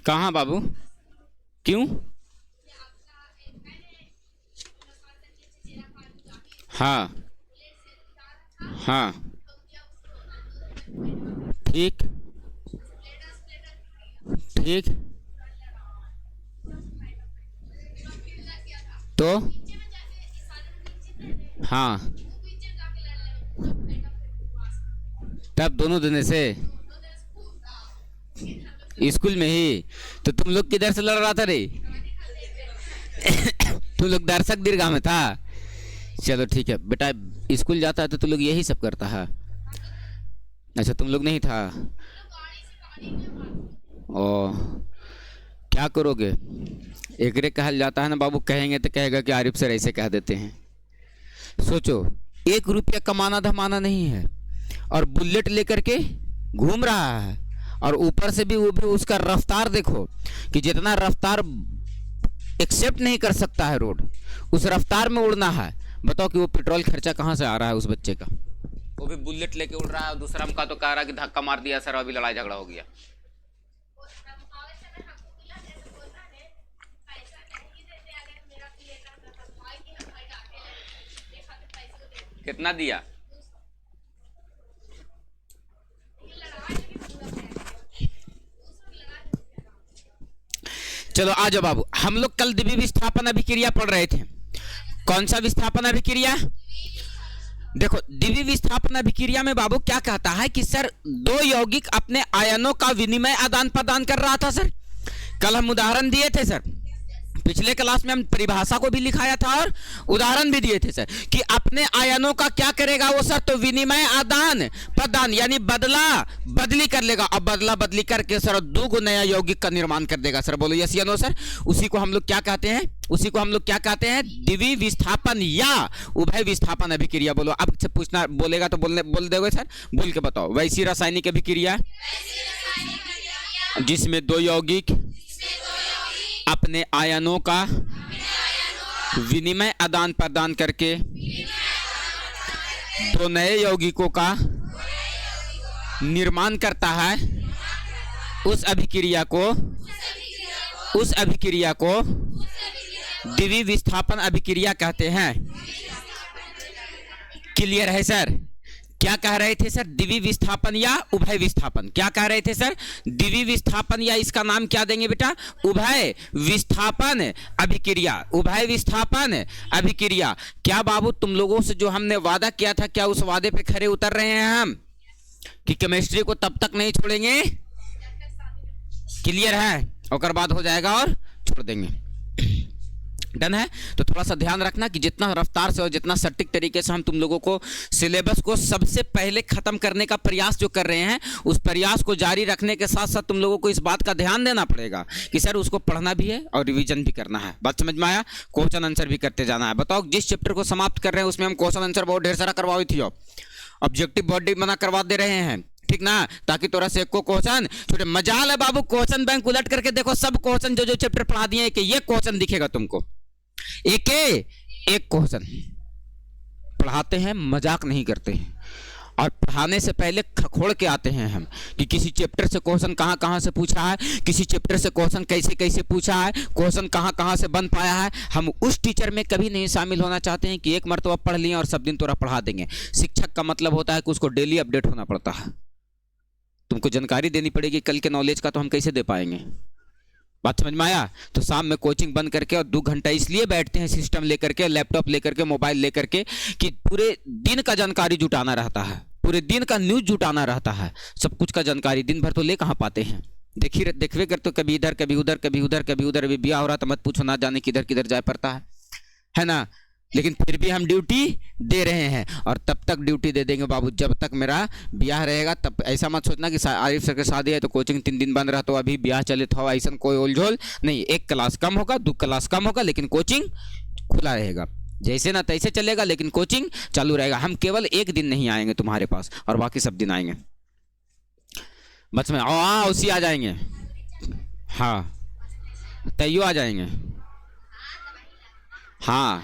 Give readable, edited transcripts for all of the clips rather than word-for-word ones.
कहाँ बाबू? क्यों? हाँ हाँ, ठीक ठीक। तो हाँ, तब दोनों देने से स्कूल में ही। तो तुम लोग किधर से लड़ रहा था रे? तुम लोग दर्शक दीर्घा में था। चलो ठीक है बेटा, स्कूल जाता है तो तुम लोग यही सब करता है। अच्छा तुम लोग नहीं था। ओ, क्या करोगे? एकरे कहल जाता है ना बाबू, कहेंगे तो कहेगा कि आरिफ सर ऐसे कह देते हैं। सोचो, 1 रुपया कमाना धमाना नहीं है और बुलेट लेकर के घूम रहा है, और ऊपर से भी वो भी उसका रफ्तार देखो कि जितना रफ्तार एक्सेप्ट नहीं कर सकता है रोड, उस रफ्तार में उड़ना है। बताओ कि वो पेट्रोल खर्चा कहाँ से आ रहा है उस बच्चे का? वो भी बुलेट लेके उड़ रहा है, दूसरा हमका तो कह रहा कि धक्का मार दिया सर, अभी लड़ाई झगड़ा हो गया। कितना दिया? चलो आ जाओ बाबू, हम लोग कल द्वितीय विस्थापन अभिक्रिया पढ़ रहे थे। कौन सा विस्थापन अभिक्रिया? देखो, द्वितीय विस्थापन अभिक्रिया में बाबू क्या कहता है कि सर दो यौगिक अपने आयनों का विनिमय आदान प्रदान कर रहा था। सर कल हम उदाहरण दिए थे सर, पिछले क्लास में हम परिभाषा को भी लिखाया था और उदाहरण भी दिए थे सर कि अपने आयनों का क्या करेगा वो सर, तो विनिमय आदान प्रदान यानी बदला बदली कर लेगा, और बदला बदली करके सर दो नया यौगिक का निर्माण कर देगा। सर बोलो यस या नो सर? उसी को हम लोग क्या कहते हैं? उसी को हम लोग क्या कहते हैं? द्वितीय विस्थापन या उभय विस्थापन अभिक्रिया। बोलो, अब से पूछना बोलेगा तो बोल दोगे सर? बोल के बताओ। वैसी रासायनिक अभिक्रिया जिसमें दो यौगिक अपने आयनों का विनिमय आदान प्रदान करके दो नए यौगिकों का निर्माण करता है, उस अभिक्रिया को द्वितीय विस्थापन अभिक्रिया कहते हैं। क्लियर है सर? क्या कह रहे थे सर? द्वितीय विस्थापन या उभय विस्थापन। क्या कह रहे थे सर? द्वितीय विस्थापन या इसका नाम क्या देंगे बेटा? उभय विस्थापन अभिक्रिया। उभय विस्थापन अभिक्रिया। क्या बाबू तुम लोगों से जो हमने वादा किया था, क्या उस वादे पे खरे उतर रहे हैं हम कि केमिस्ट्री को तब तक नहीं छोड़ेंगे? क्लियर है? और बाद हो जाएगा और छोड़ देंगे। डन है? तो थोड़ा सा ध्यान रखना कि जितना रफ्तार से और जितना सटीक तरीके से हम तुम लोगों को सिलेबस को सबसे पहले खत्म करने का प्रयास जो कर रहे हैं, उस प्रयास को जारी रखने के साथ साथ तुम लोगों को इस बात का ध्यान देना पड़ेगा कि सर उसको पढ़ना भी है और रिवीजन भी करना है। बात समझ में आया? क्वेश्चन आंसर भी करते जाना है। बताओ, जिस चैप्टर को समाप्त कर रहे हैं उसमें हम क्वेश्चन आंसर बहुत ढेर सारा करवाई थी, ऑब्जेक्टिव बॉडी बना करवा दे रहे हैं, ठीक ना? ताकि तोरा से एक को क्वेश्चन छोटे मजाल है बाबू, क्वेश्चन बैंक उलट करके देखो, सब क्वेश्चन जो चैप्टर पढ़ा दिए कि ये क्वेश्चन दिखेगा तुमको, एक क्वेश्चन पढ़ाते हैं, मजाक नहीं करते हैं। और पढ़ाने से पहले खखोड़ के आते हैं हम कि किसी चैप्टर से क्वेश्चन कहाँ कहाँ से पूछा है, किसी चैप्टर से क्वेश्चन कैसे कैसे पूछा है, क्वेश्चन कहाँ कहाँ से बन पाया है। हम उस टीचर में कभी नहीं शामिल होना चाहते हैं कि एक मरतबा पढ़ लिए और सब दिन तोरा पढ़ा देंगे। शिक्षक का मतलब होता है कि उसको डेली अपडेट होना पड़ता है, तुमको जानकारी देनी पड़ेगी। कल के नॉलेज का तो हम कैसे दे पाएंगे? बात समझ में आया? तो शाम में कोचिंग बंद करके और 2 घंटा इसलिए बैठते हैं सिस्टम लेकर के, लैपटॉप लेकर के, मोबाइल लेकर के, कि पूरे दिन का जानकारी जुटाना रहता है, पूरे दिन का न्यूज जुटाना रहता है। सब कुछ का जानकारी दिन भर तो ले कहाँ पाते हैं? देखिए कर तो कभी इधर कभी उधर, कभी उधर कभी उधर। अभी ब्याह हो रहा तो मत पूछो, ना जाने किधर किधर जाए पड़ता है ना? लेकिन फिर भी हम ड्यूटी दे रहे हैं, और तब तक ड्यूटी दे देंगे बाबू जब तक मेरा ब्याह रहेगा। तब ऐसा मत सोचना कि आरिफ सर की शादी है तो कोचिंग 3 दिन बंद रहा तो अभी ब्याह चले था, ऐसा कोई उलझोल नहीं। 1 क्लास कम होगा, 2 क्लास कम होगा, लेकिन कोचिंग खुला रहेगा। जैसे ना तैसे चलेगा, लेकिन कोचिंग चालू रहेगा। हम केवल 1 दिन नहीं आएंगे तुम्हारे पास, और बाकी सब दिन आएंगे। बस में उसी आ जाएंगे, हाँ तैयो आ जाएंगे, हाँ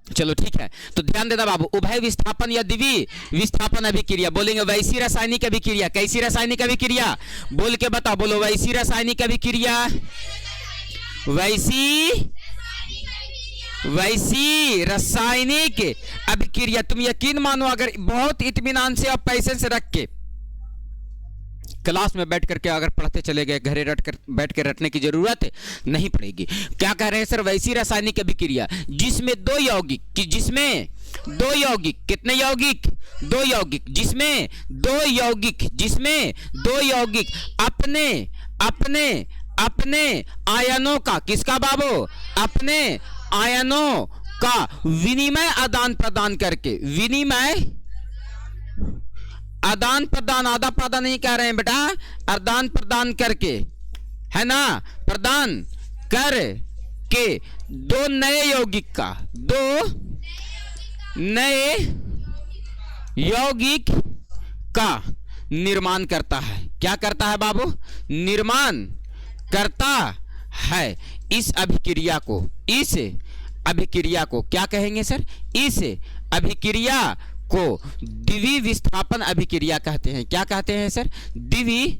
चलो ठीक है, तो ध्यान देना बाबू, उभय विस्थापन या द्विवीय विस्थापन अभिक्रिया, बोलेंगे वैसी रासायनिक अभिक्रिया, कैसी रासायनिक अभिक्रिया, बोल के बताओ, बोलो वैसी रासायनिक अभिक्रिया, वैसी रासायनिक अभिक्रिया। तुम यकीन मानो, अगर बहुत इत्मीनान से और पैसे से रख के क्लास में बैठ करके अगर पढ़ते चले गए, घरे बैठ के रटने की जरूरत नहीं पड़ेगी। क्या कह रहे हैं सर, वैसी रासायनिक अभिक्रिया जिसमें दो यौगिक, जिसमें दो यौगिक, कितने यौगिक, दो यौगिक, जिसमें दो यौगिक अपने अपने अपने आयनों का, किसका बाबू, अपने आयनों का विनिमय आदान प्रदान करके, विनिमय आदान प्रदान, आदा प्रदान नहीं कह रहे हैं बेटा, आदान प्रदान करके, है ना, प्रदान कर के दो नए यौगिक का, दो नए यौगिक का निर्माण करता है। क्या करता है बाबू, निर्माण करता है। इस अभिक्रिया को क्या कहेंगे सर, इस अभिक्रिया को द्विवीय विस्थापन अभिक्रिया कहते हैं। क्या कहते हैं सर, द्विवीय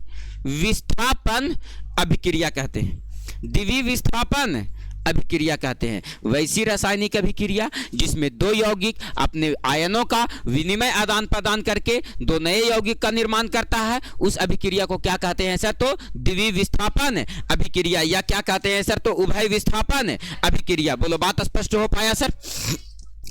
विस्थापन अभिक्रिया कहते हैं, द्विवीय विस्थापन अभिक्रिया कहते हैं। वैसी रासायनिक अभिक्रिया जिसमें दो यौगिक अपने आयनों का विनिमय आदान प्रदान करके दो नए यौगिक का निर्माण करता है, उस अभिक्रिया को क्या कहते हैं सर, तो द्विवीय विस्थापन अभिक्रिया, या क्या कहते हैं सर, तो उभय विस्थापन अभिक्रिया। बोलो बात स्पष्ट हो पाया सर,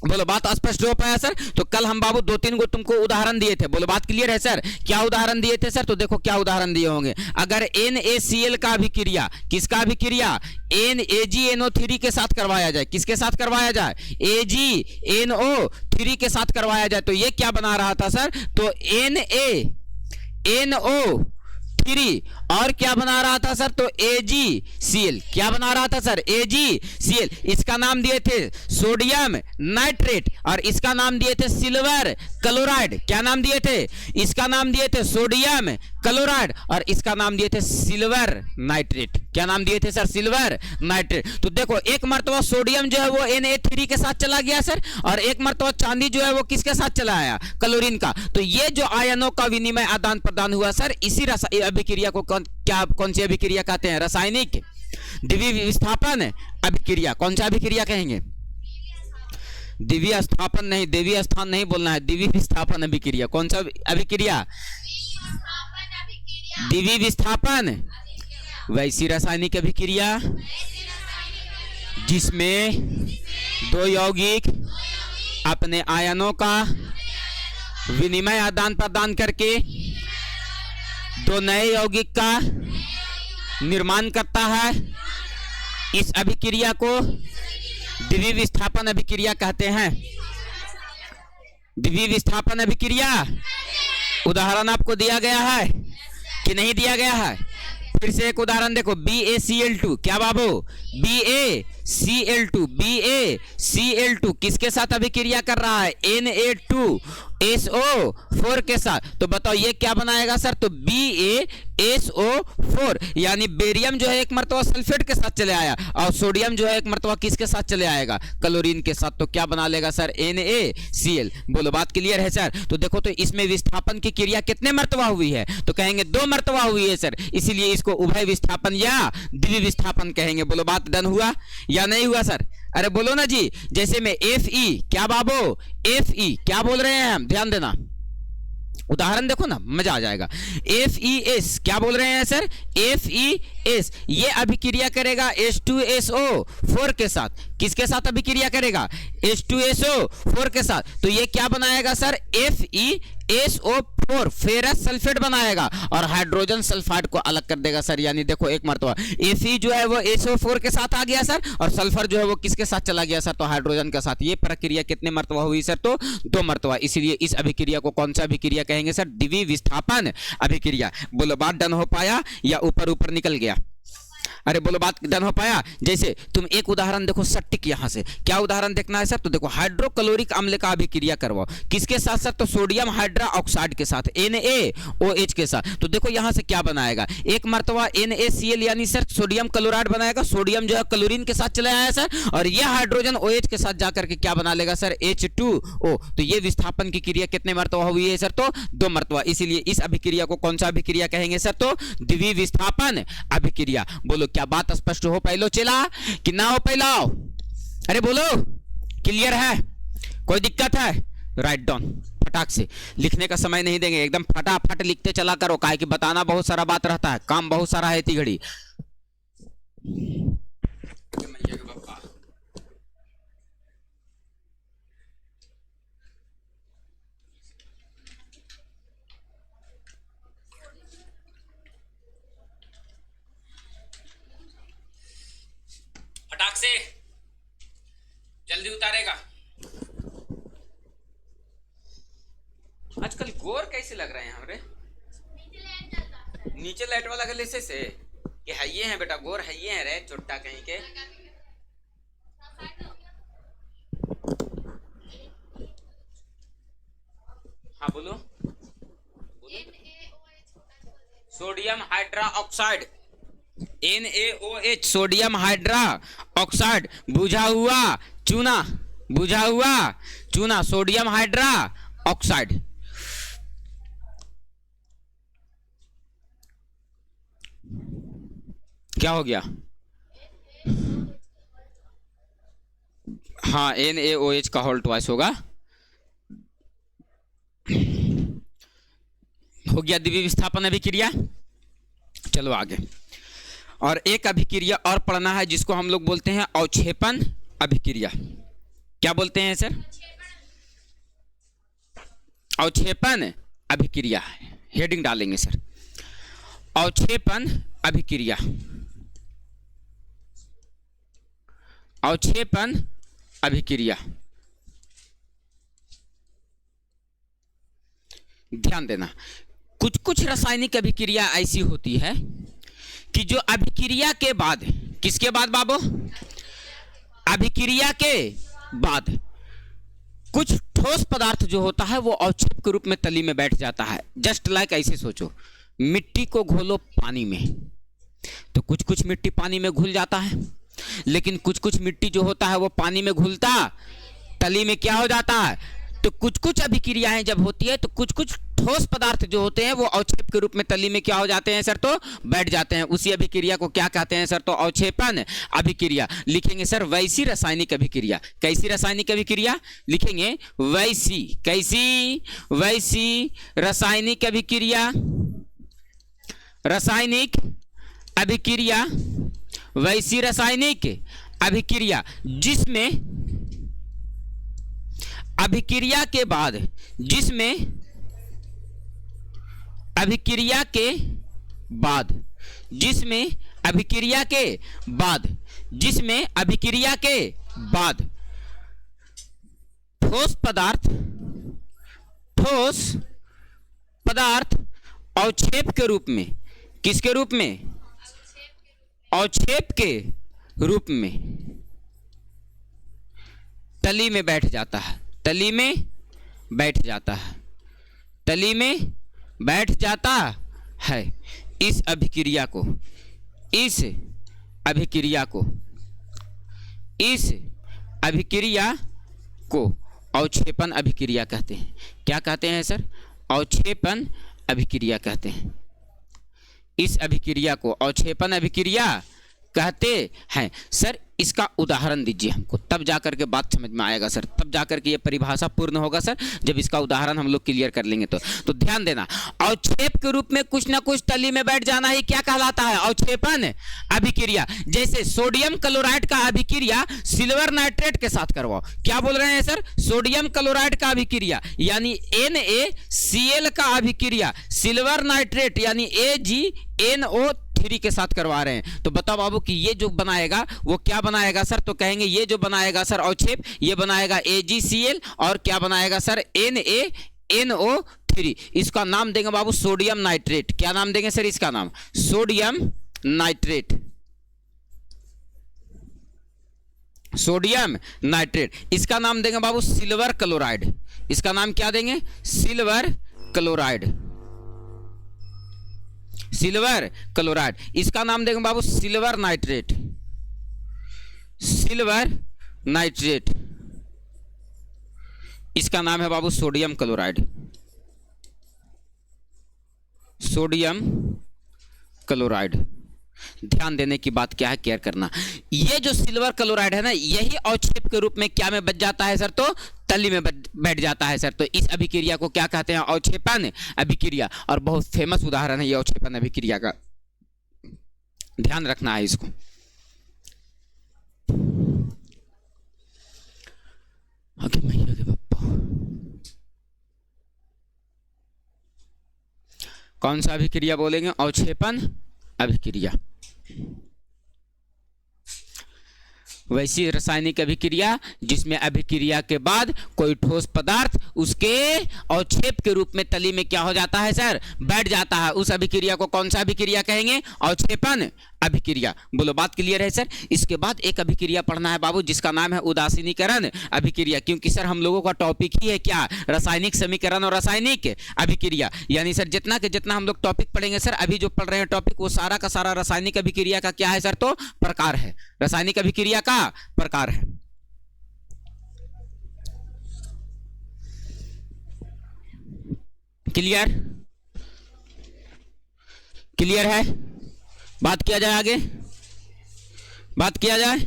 बोलो बात स्पष्ट हो पाया सर। तो कल हम बाबू 2-3 गो तुमको उदाहरण दिए थे, बोलो बात क्लियर है सर। क्या उदाहरण दिए थे सर, तो देखो क्या उदाहरण दिए होंगे। अगर NaCl का अभिक्रिया, किसका अभिक्रिया, NaGNO3 के साथ करवाया जाए, किसके साथ करवाया जाए, AgNO3 के साथ करवाया जाए, तो ये क्या बना रहा था सर, तो NaNO3 और क्या बना रहा था सर, तो AgCl। क्या बना रहा था सर, AgCl। इसका नाम दिए थे सोडियम नाइट्रेट और इसका नाम दिए थे सिल्वर क्लोराइड। क्या नाम दिए थे, इसका नाम दिए थे सोडियम क्लोराइड और इसका नाम दिए थे सिल्वर नाइट्रेट। क्या नाम दिए थे सर, सिल्वर नाइट्रेट। तो देखो एक मर्तबा सोडियम जो है वो Na3 के साथ चला गया सर, और एक मर्तबा चांदी जो है वो किसके साथ चला आया, क्लोरीन का। तो ये जो आयनों का विनिमय आदान प्रदान हुआ सर, इसी अभिक्रिया को कौन सी अभिक्रिया कहते हैं, रासायनिक द्विवीय विस्थापन अभिक्रिया। कौन सा अभिक्रिया कहेंगे, द्विवीय स्थापन नहीं, द्विवीय स्थान नहीं बोलना है, द्विवीय विस्थापन अभिक्रिया। कौन सा अभिक्रिया, द्विवीय विस्थापन। वैसी रासायनिक अभिक्रिया जिसमें दो यौगिक अपने आयनों का विनिमय आदान प्रदान करके दो नए यौगिक का निर्माण करता है, इस अभिक्रिया को द्विवीय विस्थापन अभिक्रिया कहते हैं। द्विवीय विस्थापन अभिक्रिया उदाहरण आपको दिया गया है कि नहीं दिया गया है, फिर से एक उदाहरण देखो, BaCl2। क्या बाबू, BaCl2 किसके साथ अभिक्रिया कर रहा है, Na2SO4 के साथ। तो बताओ ये क्या बनाएगा सर, तो BaSO4, यानी बेरियम जो है एक मर्तबा सल्फेट के साथ चले आया और सोडियम जो है एक मर्तबा किसके साथ चले आएगा, क्लोरीन के साथ। तो क्या बना लेगा सर, NaCl। बोलो बात क्लियर है सर। तो देखो तो इसमें विस्थापन की क्रिया कितने मर्तबा हुई है, तो कहेंगे 2 मर्तबा हुई है सर, इसीलिए इसको उभय विस्थापन या द्विवीय विस्थापन कहेंगे। बोलो बात डन हुआ या नहीं हुआ सर, अरे बोलो ना जी। जैसे में Fe, क्या बाबू, Fe क्या बोल रहे हैं हम, ध्यान देना, उदाहरण देखो ना, मजा आ जाएगा। FeS क्या बोल रहे हैं सर, FeS ये अभिक्रिया करेगा H2SO4 के साथ। किसके साथ अभिक्रिया करेगा, H2SO4 के साथ। तो ये क्या बनाएगा सर, FeSO4 फेरस सल्फेट बनाएगा और हाइड्रोजन सल्फाइड को अलग कर देगा सर। यानी देखो एक मर्तबा Fe जो है वो SO4 के साथ आ गया सर, और सल्फर जो है वो किसके साथ चला गया सर, तो हाइड्रोजन के साथ। ये प्रक्रिया कितने मर्तबा हुई सर, तो 2 मर्तबा। इसीलिए इस अभिक्रिया को कौन सा अभिक्रिया कहेंगे सर, द्विवीय विस्थापन अभिक्रिया। बोलो बात डन हो पाया या ऊपर ऊपर निकल गया। अरे बोलो, बात डन हो पाया? जैसे तुम एक उदाहरण देखो सट्टिक, यहां से क्या उदाहरण देखना है सर? तो देखो हाइड्रोक्लोरिक अम्ल का अभिक्रिया करवाओ, किसके साथ सर? तो सोडियम हाइड्रा ऑक्साइड के साथ, NaOH के साथ। तो देखो यहां से क्या बनाएगा, एक मर्तबा NaCl यानी सर सोडियम क्लोराइड बनाएगा, सोडियम जो है क्लोरीन के साथ चले आया सर, और यह हाइड्रोजन OH के साथ जाकर के क्या बना लेगा सर? H2O। तो ये विस्थापन की क्रिया कितने मर्तबा हुई है सर? तो 2 मर्तबा। इसीलिए इस अभिक्रिया को कौन सा अभिक्रिया कहेंगे सर? तो द्वितीय विस्थापन अभिक्रिया। बोलो क्या बात स्पष्ट हो पहलो चला कि ना हो पहला? अरे बोलो, क्लियर है? कोई दिक्कत है? राइट डाउन, फटाक से लिखने का समय नहीं देंगे, एकदम फटाफट लिखते चला करो, काहे कि बताना बहुत सारा बात रहता है, काम बहुत सारा है इतनी घड़ी। फटाक से जल्दी उतारेगा। आजकल गोर कैसे लग रहे हैं हमरे? नीचे लाइट वाला गले से कि है ये है बेटा, गोर है ये है रे चोट्टा कहीं के। हाँ बोलो, sodium hydra oxide, NaOH, sodium hydra oxide, बुझा हुआ चूना, बुझा हुआ चूना, सोडियम हाइड्रा ऑक्साइड। क्या हो गया? हाँ, NaOH का होल ट्वाइस होगा। हो गया द्वितीय विस्थापन अभिक्रिया। चलो आगे, और एक अभिक्रिया और पढ़ना है जिसको हम लोग बोलते हैं अवक्षेपण अभिक्रिया। क्या बोलते हैं सर? अवक्षेपण अभिक्रिया, हेडिंग डालेंगे सर, अवक्षेपण अभिक्रिया, अवक्षेपण अभिक्रिया। ध्यान देना, कुछ कुछ रासायनिक अभिक्रिया ऐसी होती है कि जो अभिक्रिया के बाद, किसके बाद बाबू? अभिक्रिया के बाद कुछ ठोस पदार्थ जो होता है वो अवक्षेप के रूप में तली में बैठ जाता है। जस्ट लाइक ऐसे सोचो, मिट्टी को घोलो पानी में, तो कुछ कुछ मिट्टी पानी में घुल जाता है, लेकिन कुछ कुछ मिट्टी जो होता है वो पानी में घुलता तली में क्या हो जाता है? तो कुछ कुछ अभिक्रियाएं जब होती है तो कुछ कुछ ठोस पदार्थ जो होते हैं वो अवक्षेप के रूप में तली में क्या हो जाते हैं सर? तो बैठ जाते हैं। उसी अभिक्रिया को क्या कहते हैं सर? तो अवक्षेपण अभिक्रिया। लिखेंगे सर वैसी रासायनिक अभिक्रिया। कैसी रासायनिक अभिक्रिया? लिखेंगे वैसी। कैसी? वैसी रासायनिक अभिक्रिया, रासायनिक अभिक्रिया, वैसी रासायनिक अभिक्रिया जिसमें अभिक्रिया के बाद, जिसमें अभिक्रिया के बाद, जिसमें अभिक्रिया के बाद, जिसमें अभिक्रिया के बाद ठोस पदार्थ, ठोस पदार्थ अवक्षेप के रूप में, किसके रूप में? अवक्षेप के रूप में तली में बैठ जाता है, तली में बैठ जाता है, तली में बैठ जाता है। इस अभिक्रिया को, इस अभिक्रिया को, इस अभिक्रिया को अवक्षेपण अभिक्रिया कहते हैं। क्या कहते हैं सर? अवक्षेपण अभिक्रिया कहते हैं। इस अभिक्रिया को अवक्षेपण अभिक्रिया कहते हैं। सर इसका उदाहरण दीजिए हमको, तब जाकर के बात समझ में आएगा सर, तब जाकर के ये परिभाषा पूर्ण होगा सर, जब इसका उदाहरण हम लोग क्लियर कर लेंगे। तो ध्यान देना, अवक्षेप के रूप में कुछ ना कुछ तली में बैठ जाना ही क्या कहलाता है? अवक्षेपण अभिक्रिया। जैसे सोडियम क्लोराइड का अभिक्रिया सिल्वर नाइट्रेट के साथ करवाओ। क्या बोल रहे हैं सर? सोडियम क्लोराइड का अभिक्रिया यानी NaCl का अभिक्रिया सिल्वर नाइट्रेट यानी AgNO3 के साथ करवा रहे हैं। तो बताओ बाबू कि ये जो बनाएगा वो क्या बनाएगा सर? तो कहेंगे ये जो बनाएगा सर अवक्षेप, ये बनाएगा AgCl और क्या बनाएगा सर? NaNO3। इसका नाम देंगे बाबू सोडियम नाइट्रेट। क्या नाम देंगे सर इसका नाम? Sodium nitrate. Sodium nitrate. इसका नाम देंगे बाबू सिल्वर क्लोराइड। इसका नाम क्या देंगे? Silver chloride. Silver chloride. इसका नाम देंगे बाबू सिल्वर नाइट्रेट। Silver nitrate. इसका नाम है बाबू सोडियम क्लोराइड। Sodium chloride. ध्यान देने की बात क्या है, केयर करना। ये जो सिल्वर क्लोराइड है ना, यही अवक्षेप के रूप में क्या में बच जाता है सर? तो तली में बैठ जाता है सर। तो इस अभिक्रिया को क्या कहते हैं? अवक्षेपण अभिक्रिया। और बहुत फेमस उदाहरण है ये अवक्षेपण अभिक्रिया का, ध्यान रखना है इसको। आगे मैया के पप्पा, कौन सा अभिक्रिया बोलेंगे? अवक्षेपण अभिक्रिया। वैसी रासायनिक अभिक्रिया जिसमें अभिक्रिया के बाद कोई ठोस पदार्थ उसके अवक्षेप के रूप में तली में क्या हो जाता है सर? बैठ जाता है। उस अभिक्रिया को कौन सा अभिक्रिया कहेंगे? अवक्षेपण अभिक्रिया। बोलो बात क्लियर है सर? इसके बाद एक अभिक्रिया पढ़ना है बाबू जिसका नाम है उदासीनीकरण अभिक्रिया। क्योंकि सर हम लोगों का टॉपिक ही है क्या? रासायनिक समीकरण और रासायनिक अभिक्रिया। यानी सर जितना के जितना हम लोग टॉपिक पढ़ेंगे सर, अभी जो पढ़ रहे हैं टॉपिक, वो सारा का सारा रासायनिक अभिक्रिया का क्या है सर? तो प्रकार है। रासायनिक अभिक्रिया का प्रकार है। क्लियर? क्लियर है? बात किया जाए, आगे बात किया जाए।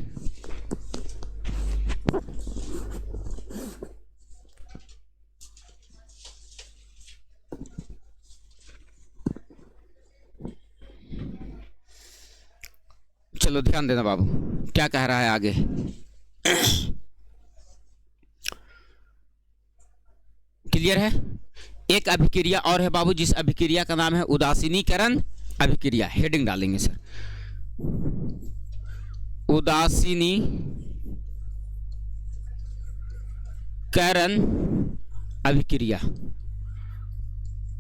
चलो ध्यान देना बाबू, क्या कह रहा है आगे। क्लियर है? एक अभिक्रिया और है बाबू, जिस अभिक्रिया का नाम है उदासीनीकरण अभिक्रिया। हेडिंग डालेंगे सर, उदासीनीकरण अभिक्रिया।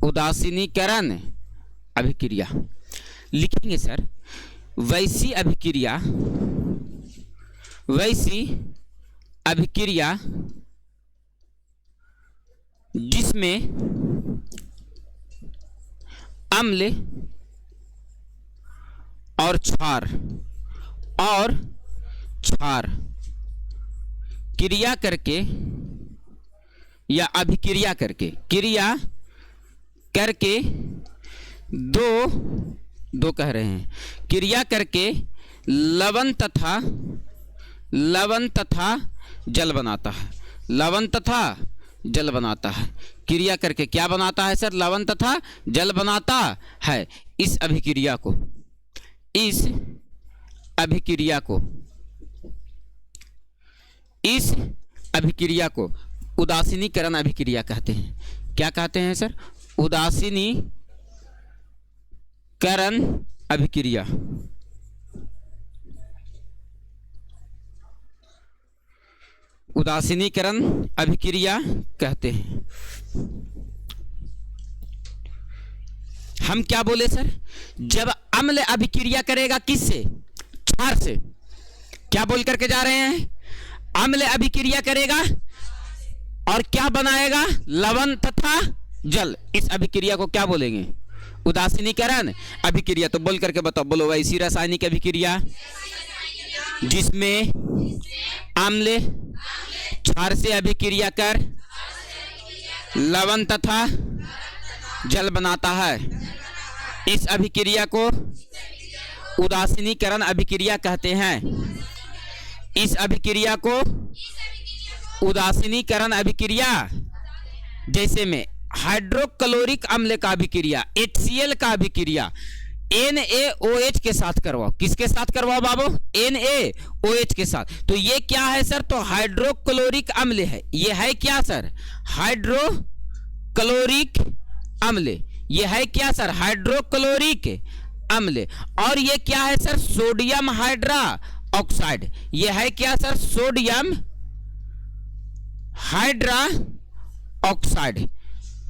उदासीनीकरण अभिक्रिया लिखेंगे सर। वैसी अभिक्रिया जिसमें अम्ल और क्षार क्रिया करके या अभिक्रिया करके दो कह रहे हैं, क्रिया करके लवण तथा जल बनाता है। लवण तथा जल बनाता है। क्रिया करके क्या बनाता है सर? लवण तथा जल बनाता है। इस अभिक्रिया को उदासीनीकरण अभिक्रिया कहते हैं। क्या कहते हैं सर? उदासीनीकरण अभिक्रिया। उदासीनीकरण अभिक्रिया कहते हैं। हम क्या बोले सर? जब अम्ल अभिक्रिया करेगा किससे? क्षार से। क्या बोल करके जा रहे हैं? अम्ल अभिक्रिया करेगा और क्या बनाएगा? लवण तथा जल। इस अभिक्रिया को क्या बोलेंगे? उदासीनीकरण अभिक्रिया। तो बोल करके बताओ। बोलो वैसी रासायनिक अभिक्रिया जिसमें अम्ल क्षार से अभिक्रिया कर लवण तथा जल बनाता है, इस अभिक्रिया को उदासीनीकरण अभिक्रिया कहते हैं। इस अभिक्रिया को उदासीनीकरण अभिक्रिया, जैसे में हाइड्रोक्लोरिक अम्ल का अभिक्रिया, HCl का अभिक्रिया NaOH के साथ करवाओ। किसके साथ करवाओ बाबू? NaOH के साथ। तो ये क्या है सर? तो हाइड्रोक्लोरिक अम्ल है। ये है क्या सर? हाइड्रोक्लोरिक अम्ल। ये है क्या सर? हाइड्रोक्लोरिक अम्ल। और ये क्या है सर? Sodium hydra oxide. ये है क्या sir? Sodium hydra oxide.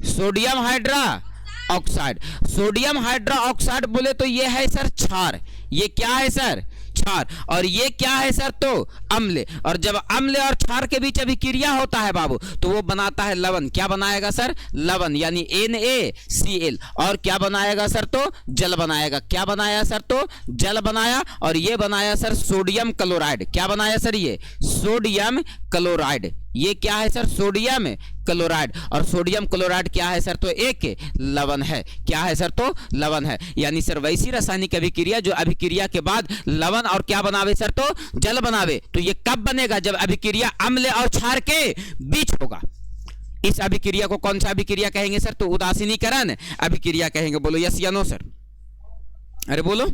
Sodium hydra oxide. Sodium hydra oxide बोले तो ये है सर क्षार। ये क्या है सर? क्षार। क्षार, और ये क्या है सर तो अम्ल। और जब अम्ल और क्षार के बीच अभिक्रिया होता है बाबू तो वो बनाता है लवण। क्या बनाएगा सर? लवण, यानी NaCl। और क्या बनाएगा सर तो जल बनाएगा। क्या बनाया सर तो जल बनाया। और ये बनाया सर सोडियम क्लोराइड। क्या बनाया सर? ये सोडियम क्लोराइड। ये क्या है सर? Sodium chloride. और सोडियम क्लोराइड क्या है सर तो एक लवण है। क्या है सर तो लवण है। यानी सर वैसी रासायनिक अभिक्रिया जो अभिक्रिया के बाद लवण और क्या बनावे सर तो जल बनावे, तो ये कब बनेगा? जब अभिक्रिया अम्ल और क्षार के बीच होगा। इस अभिक्रिया को कौन सा अभिक्रिया कहेंगे सर? तो उदासीनीकरण अभिक्रिया कहेंगे। बोलो यस या नो सर? अरे बोलो।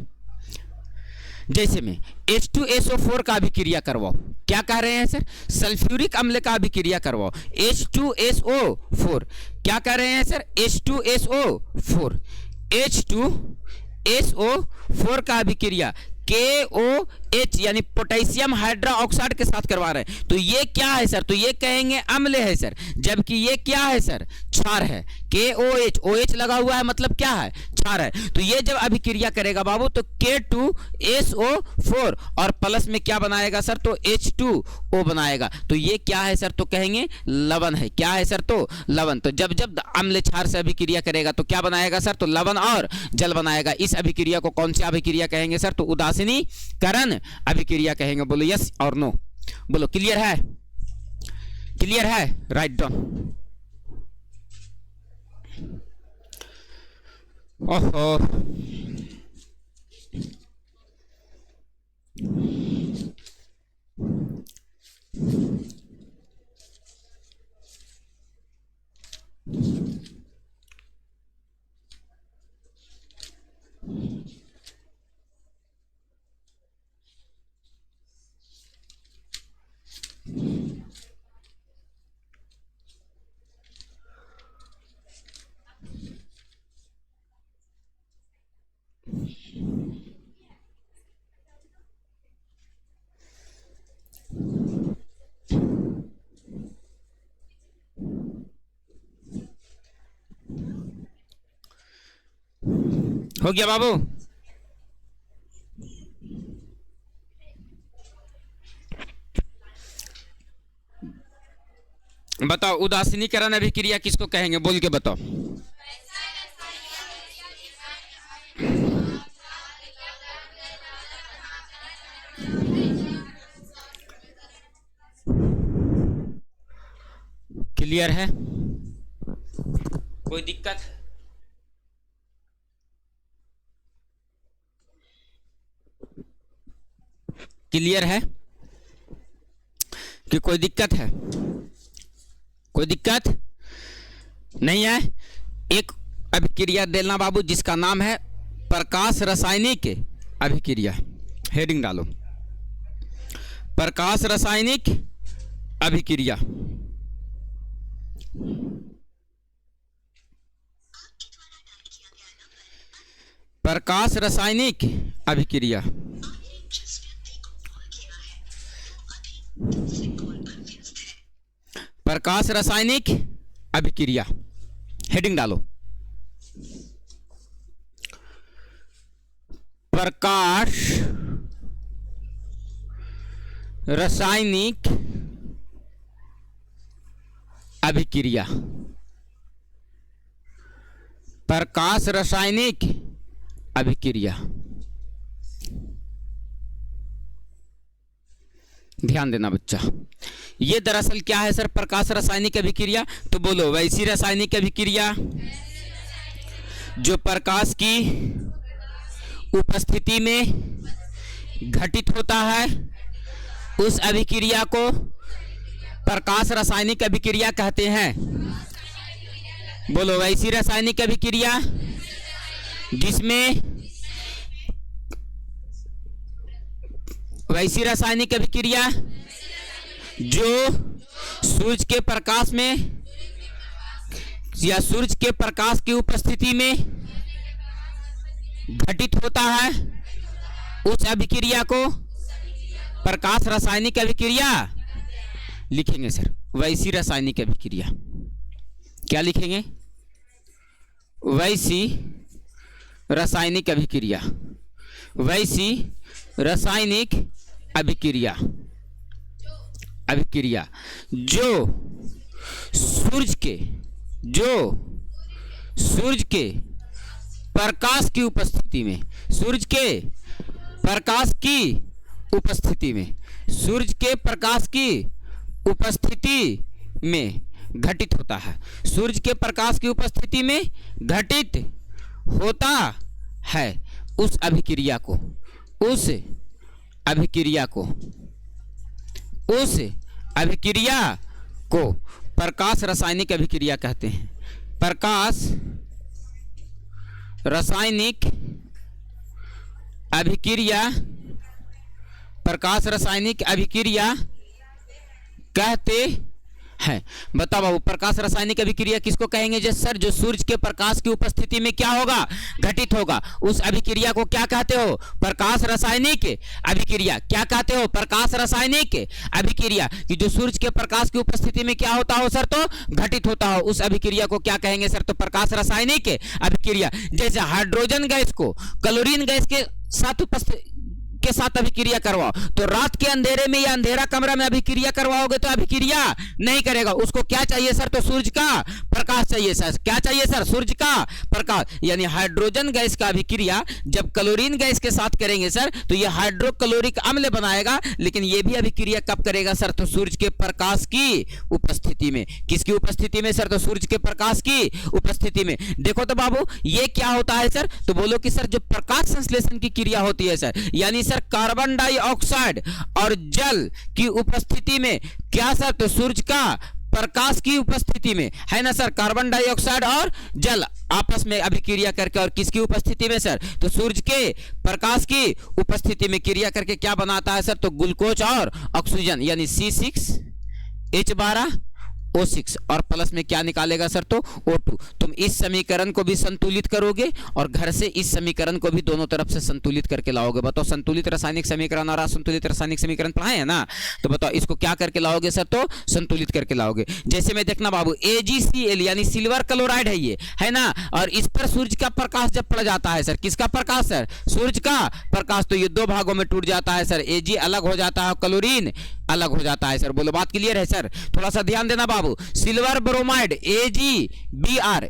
जैसे में H2SO4 का अभिक्रिया करवाओ। क्या कह रहे हैं सर? सल्फ्यूरिक अम्ल का अभिक्रिया करवाओ। H2SO4 क्या कह रहे हैं सर? H2SO4 H2SO4 का अभिक्रिया KOH यानी पोटेशियम हाइड्रोक्साइड के साथ करवा रहे हैं। तो ये क्या है सर? तो ये कहेंगे अम्ल है सर, जबकि ये क्या है सर? क्षार है। KOH, OH लगा हुआ है मतलब क्या है? क्षार है। तो ये जब अभिक्रिया करेगा बाबू तो K2SO4 और प्लस में क्या बनाएगा सर? तो H2O बनाएगा। तो ये क्या है सर? तो कहेंगे लवण है। क्या है सर? तो लवण। तो जब जब अम्ल क्षार से अभिक्रिया करेगा तो क्या बनाएगा सर? तो लवण और जल बनाएगा। इस अभिक्रिया को कौन सी अभिक्रिया कहेंगे सर? तो उदासीनीकरण अभिक्रिया कहेंगे। बोलो यस और नो? बोलो क्लियर है? क्लियर है? Write down. ओहो, हो गया बाबू? बताओ उदासीनीकरण अभिक्रिया किसको कहेंगे? बोल के बताओ। क्लियर है? कोई दिक्कत? क्लियर है कि कोई दिक्कत है? कोई दिक्कत नहीं है? एक अभिक्रिया देना बाबू जिसका नाम है प्रकाश रासायनिक अभिक्रिया। हेडिंग डालो, प्रकाश रासायनिक अभिक्रिया। प्रकाश रासायनिक अभिक्रिया। प्रकाश रासायनिक अभिक्रिया। हेडिंग डालो, प्रकाश रासायनिक अभिक्रिया। प्रकाश रासायनिक अभिक्रिया। ध्यान देना बच्चा, ये दरअसल क्या है सर? प्रकाश रासायनिक अभिक्रिया। तो बोलो वैसी रासायनिक अभिक्रिया जो प्रकाश की उपस्थिति में घटित होता है, उस अभिक्रिया को प्रकाश रासायनिक अभिक्रिया कहते हैं। बोलो वैसी रासायनिक अभिक्रिया जिसमें वैसी रासायनिक अभिक्रिया जो सूर्य के प्रकाश में या सूर्य के प्रकाश की उपस्थिति में घटित होता है, उस अभिक्रिया को प्रकाश रासायनिक अभिक्रिया लिखेंगे सर। वैसी रासायनिक अभिक्रिया क्या लिखेंगे? वैसी रासायनिक अभिक्रिया। वैसी रासायनिक अभिक्रिया, अभिक्रिया जो सूर्य के प्रकाश की उपस्थिति में, सूर्य के प्रकाश की उपस्थिति में, सूर्य के प्रकाश की उपस्थिति में घटित होता है, सूर्य के प्रकाश की उपस्थिति में घटित होता है। उस अभिक्रिया को, उस अभिक्रिया को, उस अभिक्रिया को प्रकाश रासायनिक अभिक्रिया कहते हैं। प्रकाश रासायनिक अभिक्रिया, प्रकाश रासायनिक अभिक्रिया कहते हैं। बताओ बाबू, प्रकाश रासायनिक अभिक्रिया किसको कहेंगे? जो सर जो सूर्य के प्रकाश की उपस्थिति में क्या होगा? घटित होगा। उस अभिक्रिया को क्या कहते हो? प्रकाश रासायनिक अभिक्रिया। क्या कहते हो? प्रकाश रासायनिक अभिक्रिया कि जो सूर्य के प्रकाश की उपस्थिति में क्या होता हो सर? तो घटित होता हो। उस अभिक्रिया को क्या कहेंगे सर? तो प्रकाश रासायनिक अभिक्रिया। जैसे हाइड्रोजन गैस को क्लोरीन गैस के साथ अभिक्रिया करवाओ तो रात के अंधेरे में या अंधेरा कमरा में अभिक्रिया करवाओगे तो अभिक्रिया नहीं करेगा। उसको क्या चाहिए सर? तो सूर्य का प्रकाश चाहिए सर। क्या चाहिए सर? सूर्य का प्रकाश। यानी हाइड्रोजन गैस का अभिक्रिया जब क्लोरीन गैस के साथ करेंगे सर तो यह हाइड्रोक्लोरिक अम्ल बनाएगा, लेकिन यह भी अभिक्रिया कब करेगा सर? तो सूर्य के प्रकाश की उपस्थिति में। किसकी उपस्थिति में सर? तो सूर्य के प्रकाश की उपस्थिति में। देखो तो बाबू ये क्या होता है सर? तो बोलो कि सर जो प्रकाश संश्लेषण की क्रिया होती है सर, यानी सर कार्बन डाइऑक्साइड और जल की उपस्थिति में क्या सर? तो सूर्य का प्रकाश की उपस्थिति में है ना सर, कार्बन डाइऑक्साइड और जल आपस में अभिक्रिया करके, और किसकी उपस्थिति में सर? तो सूर्य के प्रकाश की उपस्थिति में क्रिया करके क्या बनाता है सर? तो ग्लूकोज और ऑक्सीजन, यानी C6H12O6 और प्लस में क्या निकालेगा सर? तो O2। तुम इस समीकरण को भी संतुलित करोगे और घर से इस समीकरण को भी दोनों तरफ से संतुलित करके लाओगे। बताओ संतुलित रासायनिक समीकरण और असंतुलित रासायनिक समीकरण पढ़ाए हैं ना, तो बताओ इसको क्या करके लाओगे सर? तो संतुलित करके लाओगे। जैसे में देखना बाबू AgCl यानी सिल्वर क्लोराइड है ये, है ना, और इस पर सूर्य का प्रकाश जब पड़ जाता है सर, किसका प्रकाश सर? सूर्य का प्रकाश, तो ये दो भागों में टूट जाता है सर। Ag अलग हो जाता है, क्लोरीन अलग हो जाता है सर। बोलो बात क्लियर है सर? थोड़ा सा ध्यान देना बाबू। सिल्वर ब्रोमाइड AgBr,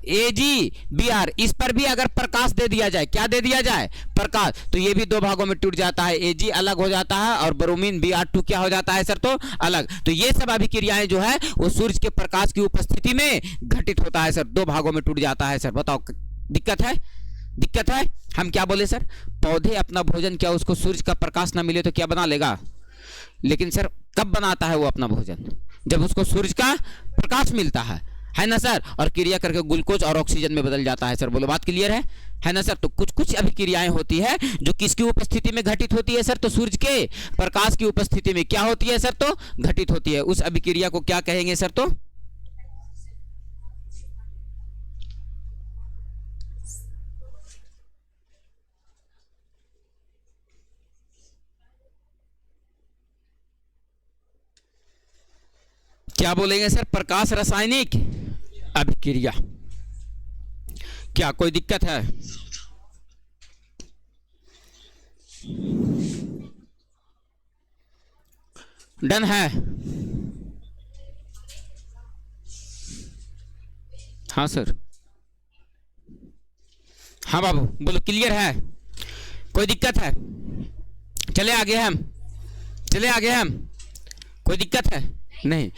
इस पर भी अगर प्रकाश दे दिया जाए, क्या दे दिया जाए? प्रकाश, तो ये भी दो भागों में टूट जाता है। Ag अलग हो जाता है और ब्रोमीन Br2 क्या हो जाता है सर? तो अलग। तो ये सब अभिक्रियाएं जो है वो सूर्य के प्रकाश की उपस्थिति में घटित होता है सर, दो भागों में टूट जाता है सर। बताओ दिक्कत है? दिक्कत है? हम क्या बोले सर? पौधे अपना भोजन क्या उसको सूर्य का प्रकाश ना मिले तो क्या बना लेगा? लेकिन सर कब बनाता है वो अपना भोजन? जब उसको सूर्य का प्रकाश मिलता है ना सर, और क्रिया करके ग्लूकोज और ऑक्सीजन में बदल जाता है सर। बोलो बात क्लियर है ना सर? तो कुछ कुछ अभिक्रियाएं होती है जो किसकी उपस्थिति में घटित होती है सर? तो सूर्य के प्रकाश की उपस्थिति में क्या होती है सर? तो घटित होती है। उस अभिक्रिया को क्या कहेंगे सर? तो क्या बोलेंगे सर? प्रकाश रासायनिक अभिक्रिया। क्या कोई दिक्कत है? डन है? हाँ सर, हाँ बाबू बोलो क्लियर है? कोई दिक्कत है? चले आगे हम, चले आगे हम। कोई दिक्कत है? नहीं।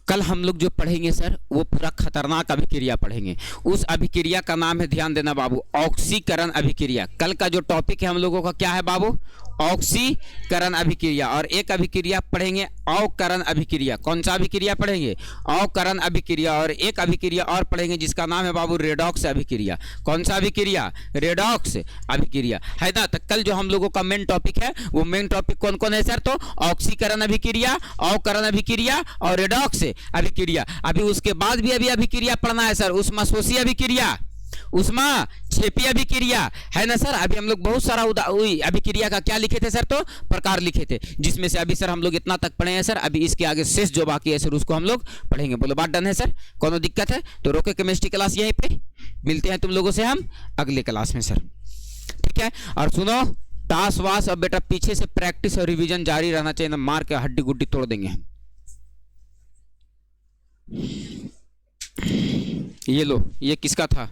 कल हम लोग जो पढ़ेंगे सर वो पूरा खतरनाक अभिक्रिया पढ़ेंगे। उस अभिक्रिया का नाम है, ध्यान देना बाबू, ऑक्सीकरण अभिक्रिया। कल का जो टॉपिक है हम लोगों का क्या है बाबू? ऑक्सीकरण अभिक्रिया। और एक अभिक्रिया पढ़ेंगे अवकरण अभिक्रिया। कौन सा अभिक्रिया पढ़ेंगे? अवकरण अभिक्रिया। और एक अभिक्रिया और पढ़ेंगे जिसका नाम है बाबू रेडॉक्स अभिक्रिया। कौन सा अभिक्रिया? रेडॉक्स अभिक्रिया, है ना। तो कल जो हम लोगों का मेन टॉपिक है वो मेन टॉपिक कौन कौन है सर? तो ऑक्सीकरण अभिक्रिया, अवकरण अभिक्रिया और रेडॉक्स अभिक्रिया। अभी उसके बाद भी अभी अभिक्रिया पढ़ना है सर, ऊष्माशोषी अभिक्रिया, ऊष्माक्षेपी अभिक्रिया, है ना सर। अभी हम लोग बहुत सारा अभिक्रिया का क्या लिखे थे सर? तो प्रकार लिखे थे, जिसमें से अभी सर हम लोग इतना तक पढ़े हैं सर। अभी इसके आगे शेष जो बाकी है सर उसको हम लोग पढ़ेंगे। बोलो बात डन है सर? कोनो दिक्कत है तो रोके केमिस्ट्री क्लास यहीं पे मिलते हैं तुम लोगों से हम अगले क्लास में सर, ठीक है। और सुनो दास वास। अब बेटा पीछे से प्रैक्टिस और रिवीजन जारी रहना चाहिए, ना मार के हड्डी गुड्डी तोड़ देंगे हम। ये लो, ये किसका था?